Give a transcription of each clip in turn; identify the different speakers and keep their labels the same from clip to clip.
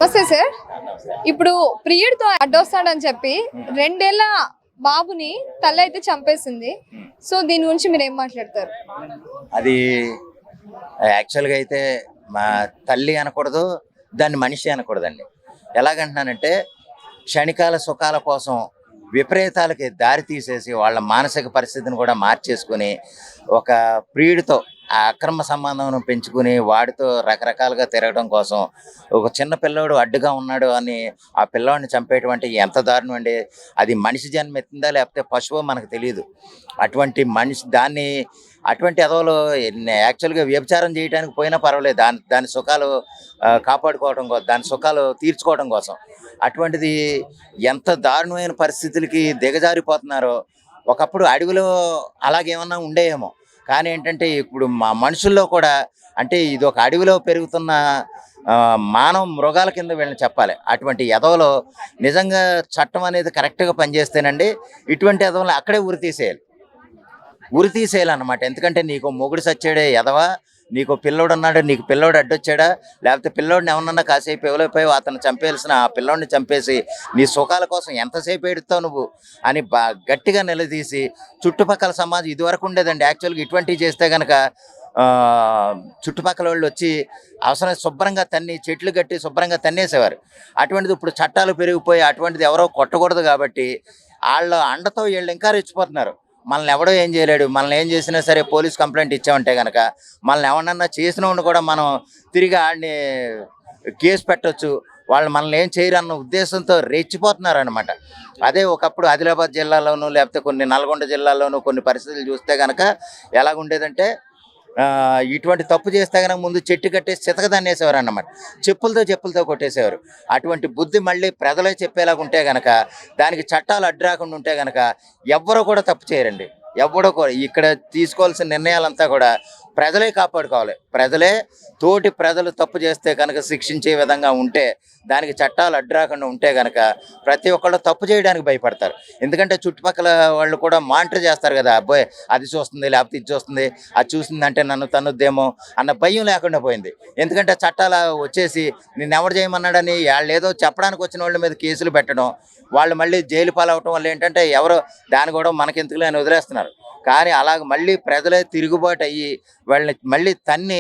Speaker 1: నమస్తే సార్. ఇప్పుడు ప్రియుడితో అడ్డొస్తాడని చెప్పి 2 ఏళ్ల బాబుని తల్లి అయితే చంపేసింది. సో దీని గురించి మీరు ఏం మాట్లాడతారు?
Speaker 2: అది యాక్చువల్గా అయితే మా తల్లి అనకూడదు, దాన్ని మనిషి అనకూడదండి. ఎలాగంటున్నానంటే క్షణికాల సుఖాల కోసం విపరీతాలకి దారి తీసేసి వాళ్ళ మానసిక పరిస్థితిని కూడా మార్చేసుకుని ఒక ప్రియుడితో ఆ అక్రమ సంబంధం పెంచుకుని వాడితో రకరకాలుగా తిరగడం కోసం ఒక చిన్న పిల్లోడు అడ్డుగా ఉన్నాడు అని ఆ పిల్లోడిని చంపేటువంటి ఎంత దారుణం అండి. అది మనిషి జన్మ ఎత్తిందా లేకపోతే పశువు మనకు తెలియదు. అటువంటి మనిషి దాన్ని అటువంటి ఎదవలు యాక్చువల్గా వ్యభిచారం చేయడానికి పోయినా పర్వాలేదు, దాని సుఖాలు కాపాడుకోవడం కోసం, దాని సుఖాలు తీర్చుకోవడం కోసం. అటువంటిది ఎంత దారుణమైన పరిస్థితులకి దిగజారిపోతున్నారో. ఒకప్పుడు అడవిలో అలాగేమన్నా ఉండేయేమో, కానీ ఏంటంటే ఇప్పుడు మా మనుషుల్లో కూడా అంటే ఇది ఒక అడవిలో పెరుగుతున్న మానవ మృగాల కింద వీళ్ళని చెప్పాలి. అటువంటి ఎదవలో నిజంగా చట్టం అనేది కరెక్ట్గా పనిచేస్తేనండి ఇటువంటి ఎదవలను అక్కడే ఉరి తీసేయాలన్నమాట. ఎందుకంటే నీకు మొగుడు సచ్చాడే ఎదవా, నీకు పిల్లోడు ఉన్నాడు, నీకు పిల్లోడు అడ్డొచ్చాడా, లేకపోతే పిల్లోడిని ఏమన్నా కాసేపు ఎవరైపోయావు, అతను చంపేయాల్సిన ఆ పిల్లోడిని చంపేసి నీ సుఖాల కోసం ఎంతసేపు ఎడుతావు నువ్వు అని గట్టిగా నిలదీసి చుట్టుపక్కల సమాజం ఇదివరకు ఉండేదండి. యాక్చువల్గా ఇటువంటివి చేస్తే కనుక చుట్టుపక్కల వాళ్ళు వచ్చి అవసరం శుభ్రంగా చెట్లు కట్టి శుభ్రంగా తన్నేసేవారు. అటువంటిది ఇప్పుడు చట్టాలు పెరిగిపోయి అటువంటిది ఎవరో కొట్టకూడదు కాబట్టి వాళ్ళ అండతో వీళ్ళు ఇంకా రెచ్చిపోతున్నారు. మనల్ని ఎవడో ఏం చేయలేడు, మనల్ని ఏం చేసినా సరే పోలీస్ కంప్లైంట్ ఇచ్చామంటే కనుక మనల్ని ఎవరన్నా చేసిన వాడిని కూడా మనం తిరిగి ఆడిని కేసు పెట్టవచ్చు, వాళ్ళు మనల్ని ఏం చేయరు అన్న ఉద్దేశంతో రెచ్చిపోతున్నారు అనమాట. అదే ఒకప్పుడు ఆదిలాబాద్ జిల్లాలోనూ లేకపోతే కొన్ని నల్గొండ జిల్లాలోనూ కొన్ని పరిస్థితులు చూస్తే కనుక ఎలాగుండేదంటే ఇటువంటి తప్పు చేస్తే కనుక ముందు చెట్టు కట్టేసి చితకదాన్ని వేసేవారు అన్నమాట. చెప్పులతో కొట్టేసేవారు. అటువంటి బుద్ధి మళ్ళీ ప్రజలే చెప్పేలాగా ఉంటే కనుక, దానికి చట్టాలు అడ్డు రాకుండా ఉంటే కనుక ఎవ్వరూ కూడా తప్పు చేయరండి. ఎవడో కూడా ఇక్కడ తీసుకోవాల్సిన నిర్ణయాలంతా కూడా ప్రజలే కాపాడుకోవాలి. తోటి ప్రజలు తప్పు చేస్తే కనుక శిక్షించే విధంగా ఉంటే, దానికి చట్టాలు అడ్డు రాకుండా ఉంటే కనుక ప్రతి ఒక్కళ్ళు తప్పు చేయడానికి భయపడతారు. ఎందుకంటే చుట్టుపక్కల వాళ్ళు కూడా మానిటర్ చేస్తారు కదా, అబ్బాయి అది చూస్తుంది లేకపోతే ఇది చూస్తుంది, అది చూసిందంటే నన్ను తన్నుద్దేమో అన్న భయం లేకుండా పోయింది. ఎందుకంటే చట్టాలు వచ్చేసి నిన్ను ఎవరు చేయమన్నాడని వాళ్ళు ఏదో చెప్పడానికి వచ్చిన వాళ్ళ మీద కేసులు పెట్టడం, వాళ్ళు మళ్ళీ జైలు పాలవటం వల్ల ఏంటంటే ఎవరో దాన్ని కూడా మనకెందుకులే అని వదిలేస్తున్నారు. కానీ అలాగ మళ్ళీ ప్రజలే తిరుగుబాటు అయ్యి వాళ్ళని మళ్ళీ తన్ని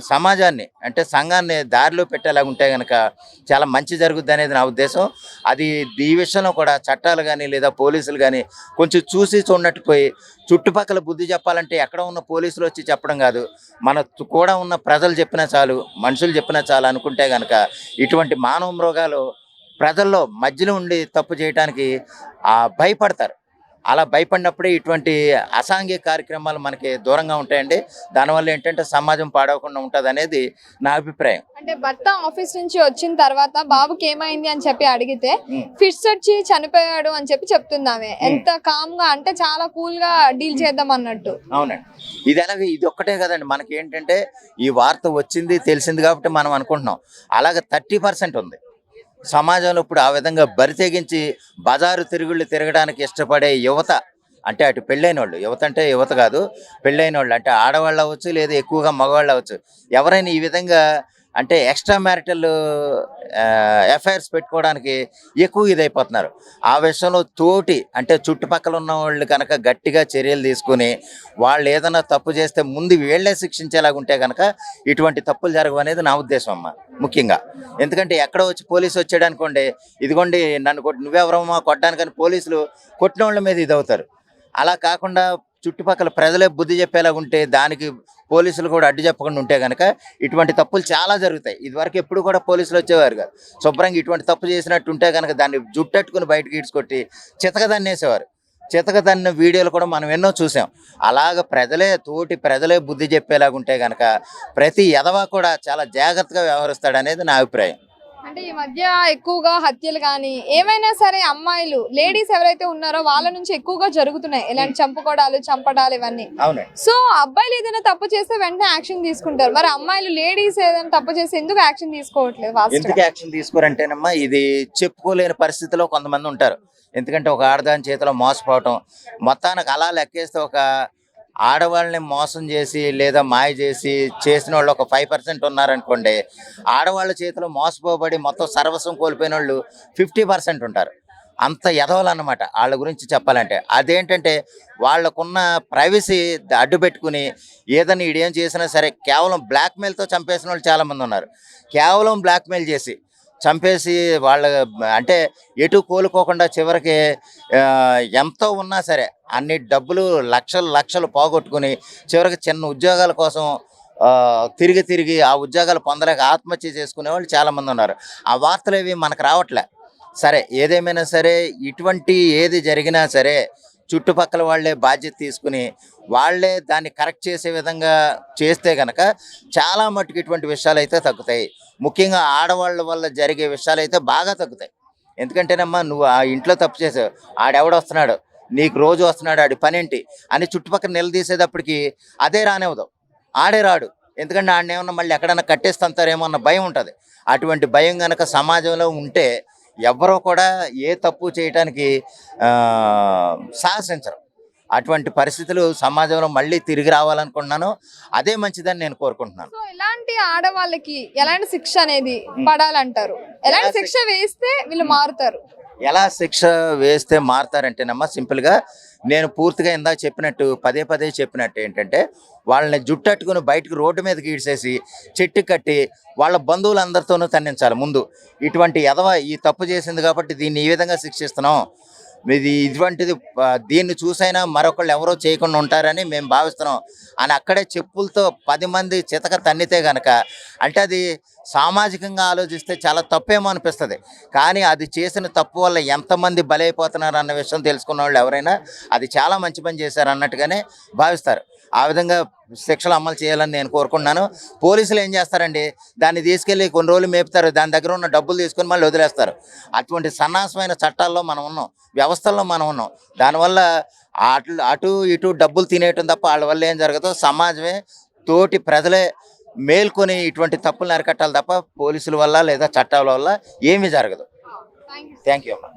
Speaker 2: సమాజాన్ని అంటే సంఘాన్ని దారిలో పెట్టేలాగా ఉంటే కనుక చాలా మంచి జరుగుద్ది అనేది నా ఉద్దేశం. అది ఈ విషయంలో కూడా చట్టాలు కానీ లేదా పోలీసులు కానీ కొంచెం చూసి చూడనట్టు పోయి చుట్టుపక్కల బుద్ధి చెప్పాలంటే ఎక్కడ ఉన్న పోలీసులు వచ్చి చెప్పడం కాదు, మన కూడా ఉన్న ప్రజలు చెప్పినా చాలు, మనుషులు చెప్పినా చాలు అనుకుంటే కనుక ఇటువంటి మానవ మృగాలు ప్రజల్లో మధ్యలో ఉండి తప్పు చేయడానికి భయపడతారు. అలా భయపడినప్పుడే ఇటువంటి అసాంఘిక కార్యక్రమాలు మనకి దూరంగా ఉంటాయండి. దానివల్ల ఏంటంటే సమాజం పాడవకుండా ఉంటుంది అనేది నా అభిప్రాయం.
Speaker 1: అంటే భర్త ఆఫీస్ నుంచి వచ్చిన తర్వాత బాబుకి ఏమైంది అని చెప్పి అడిగితే ఫిట్స్ వచ్చి చనిపోయాడు అని చెప్పి చెప్తున్నామే. ఎంత కామ్ గా అంటే చాలా కూల్ గా డీల్ చేద్దాం అన్నట్టు.
Speaker 2: అవునండి, ఇది ఒక్కటే కదండి మనకి ఏంటంటే ఈ వార్త వచ్చింది తెలిసింది కాబట్టి మనం అనుకుంటున్నాం. అలాగే 30% ఉంది సమాజంలో ఇప్పుడు ఆ విధంగా బరితెగించి బజారు తిరగడానికి ఇష్టపడే యువత. అంటే అటు పెళ్ళైన వాళ్ళు, యువత అంటే యువత కాదు, పెళ్ళైన వాళ్ళు అంటే ఆడవాళ్ళు అవ్వచ్చు లేదా ఎక్కువగా మగవాళ్ళు అవ్వచ్చు, ఎవరైనా ఈ విధంగా అంటే ఎక్స్ట్రా మ్యారిటల్ అఫైర్స్ పెట్టుకోవడానికి ఎక్కువ ఇదైపోతున్నారు. ఆ విషయంలో అంటే చుట్టుపక్కల ఉన్న వాళ్ళు కనుక గట్టిగా చర్యలు తీసుకుని వాళ్ళు ఏదైనా తప్పు చేస్తే ముందు వీళ్లే శిక్షించేలాగా ఉంటే కనుక ఇటువంటి తప్పులు జరగవు అనేది నా ఉద్దేశం అమ్మ. ముఖ్యంగా ఎందుకంటే ఎక్కడో వచ్చి పోలీసు వచ్చాడు అనుకోండి, ఇదిగోండి నన్ను నువ్వెవరమ్మా కొట్టడానికని పోలీసులు కొట్టిన వాళ్ళ మీద ఇదవుతారు. అలా కాకుండా చుట్టుపక్కల ప్రజలే బుద్ధి చెప్పేలాగా ఉంటే, దానికి పోలీసులు కూడా అడ్డు చెప్పకుండా ఉంటే కనుక ఇటువంటి తప్పులు చాలా జరుగుతాయి. ఇదివరకు ఎప్పుడు కూడా పోలీసులు వచ్చేవారు కాదు. శుభ్రంగా ఇటువంటి తప్పు చేసినట్టు ఉంటే కనుక దాన్ని జుట్టట్టుకుని బయటకు ఈడ్చుకొట్టి చితకదన్నేసేవారు. చితకదన్న వీడియోలు కూడా మనం ఎన్నో చూసాం. అలాగ తోటి ప్రజలే బుద్ధి చెప్పేలాగా ఉంటే కనుక ప్రతి ఎదవా కూడా చాలా జాగ్రత్తగా వ్యవహరిస్తాడు అనేది నా అభిప్రాయం.
Speaker 1: అంటే ఈ మధ్య ఎక్కువగా హత్యలు కానీ ఏమైనా సరే అమ్మాయిలు లేడీస్ ఎవరైతే ఉన్నారో వాళ్ళ నుంచి ఎక్కువగా జరుగుతున్నాయి ఇలాంటి చంపడాలు ఇవన్నీ. సో అబ్బాయిలు ఏదైనా తప్పు చేస్తే వెంటనే యాక్షన్ తీసుకుంటారు, మరి అమ్మాయిలు లేడీస్ ఏదైనా తప్పు చేస్తే ఎందుకు యాక్షన్ తీసుకోవట్లేదు?
Speaker 2: ఎందుకు యాక్షన్ తీసుకోరంటేనమ్మా, ఇది చెప్పుకోలేని పరిస్థితిలో కొంతమంది ఉంటారు. ఎందుకంటే ఒక ఆడదాని చేతిలో మోసపోవటం మొత్తానికి అలా లెక్కేస్తే ఒక ఆడవాళ్ళని మోసం చేసి లేదా మాయ చేసి చేసిన వాళ్ళు ఒక 5% ఉన్నారనుకోండి, ఆడవాళ్ళ చేతిలో మోసపోబడి మొత్తం సర్వస్వం కోల్పోయిన వాళ్ళు 50% ఉంటారు. అంత ఎదవలు అన్నమాట వాళ్ళ గురించి చెప్పాలంటే. అదేంటంటే వాళ్ళకున్న ప్రైవసీ అడ్డు పెట్టుకుని ఏదైనా ఈడేం చేసినా సరే కేవలం బ్లాక్మెయిల్తో చంపేసిన వాళ్ళు చాలామంది ఉన్నారు. కేవలం బ్లాక్మెయిల్ చేసి చంపేసి వాళ్ళ అంటే ఎటు కోలుకోకుండా చివరికి ఎంతో ఉన్నా సరే అన్ని డబ్బులు లక్షలు లక్షలు పోగొట్టుకుని చివరికి చిన్న ఉద్యోగాల కోసం తిరిగి తిరిగి ఆ ఉద్యోగాలు పొందలేక ఆత్మహత్య చేసుకునే వాళ్ళు చాలామంది ఉన్నారు. ఆ వార్తలు ఏవి మనకు రావట్లే. సరే ఏదేమైనా సరే ఇటువంటి ఏది జరిగినా సరే చుట్టుపక్కల వాళ్ళే బాధ్యత తీసుకుని వాళ్ళే దాన్ని కరెక్ట్ చేసే విధంగా చేస్తే కనుక చాలా మట్టుకు ఇటువంటి విషయాలు అయితే తగ్గుతాయి. ముఖ్యంగా ఆడవాళ్ళ వల్ల జరిగే విషయాలు అయితే బాగా తగ్గుతాయి. ఎందుకంటేనమ్మా నువ్వు ఆ ఇంట్లో తప్పు చేసావు, ఆడెవడొస్తున్నాడు నీకు రోజు వస్తున్నాడు, ఆడి పనేంటి అని చుట్టుపక్కల నిలదీసేటప్పటికి అదే రానివ్వదు, ఆడే రాడు. ఎందుకంటే ఆడనేమన్నా మళ్ళీ ఎక్కడన్నా కట్టేస్తుంటారేమో అన్న భయం ఉంటుంది. అటువంటి భయం కనుక సమాజంలో ఉంటే ఎవ్వరూ కూడా ఏ తప్పు చేయటానికి సాహసించరు. అటువంటి పరిస్థితులు సమాజంలో మళ్ళీ తిరిగి రావాలనుకుంటున్నాను. అదే మంచిదని నేను కోరుకుంటున్నాను.
Speaker 1: సో ఇలాంటి ఆడవాళ్ళకి ఎలాంటి శిక్ష అనేది పడాలంటారు? ఎలాంటి శిక్ష వేస్తే వీళ్ళు మారుతారు?
Speaker 2: ఎలా శిక్ష వేస్తే మారుతారంటేనమ్మా సింపుల్గా నేను పూర్తిగా ఇందాక చెప్పినట్టు పదే పదే చెప్పినట్టు ఏంటంటే వాళ్ళని జుట్టట్టుకుని బయటకు రోడ్డు మీదకి ఈడ్చేసి చెట్టు కట్టి వాళ్ళ బంధువులందరితోనూ తన్నించాలి ముందు. ఇటువంటి ఎదవ ఈ తప్పు చేసింది కాబట్టి దీన్ని ఈ విధంగా శిక్షిస్తున్నాం, ఇటువంటిది దీన్ని చూసైనా మరొకళ్ళు ఎవరో చేయకుండా ఉంటారని మేము భావిస్తున్నాం అని అక్కడే చెప్పులతో 10 మంది చితక తన్నితే గనక అంటే అది సామాజికంగా ఆలోచిస్తే చాలా తప్పేమో అనిపిస్తుంది. కానీ అది చేసిన తప్పు వల్ల ఎంతమంది బలైపోతున్నారు అన్న విషయం తెలుసుకున్న వాళ్ళు ఎవరైనా అది చాలా మంచి పని చేశారు అన్నట్టుగానే భావిస్తారు. ఆ విధంగా శిక్షలు అమలు చేయాలని నేను కోరుకుంటున్నాను. పోలీసులు ఏం చేస్తారండి, దాన్ని తీసుకెళ్ళి కొన్ని రోజులు మేపుతారు, దాని దగ్గర ఉన్న డబ్బులు తీసుకొని మళ్ళీ వదిలేస్తారు. అటువంటి సన్నాసమైన చట్టాల్లో మనం ఉన్నాం, వ్యవస్థల్లో మనం ఉన్నాం. దానివల్ల అటు ఇటు డబ్బులు తినేయటం తప్ప వాళ్ళ వల్ల ఏం జరగదు. సమాజమే తోటి ప్రజలే మేల్కొని ఇటువంటి తప్పులను అరికట్టాలి తప్ప పోలీసుల వల్ల లేదా చట్టాల వల్ల ఏమీ జరగదు.
Speaker 1: Thank you.
Speaker 2: థ్యాంక్ యూ అమ్మా.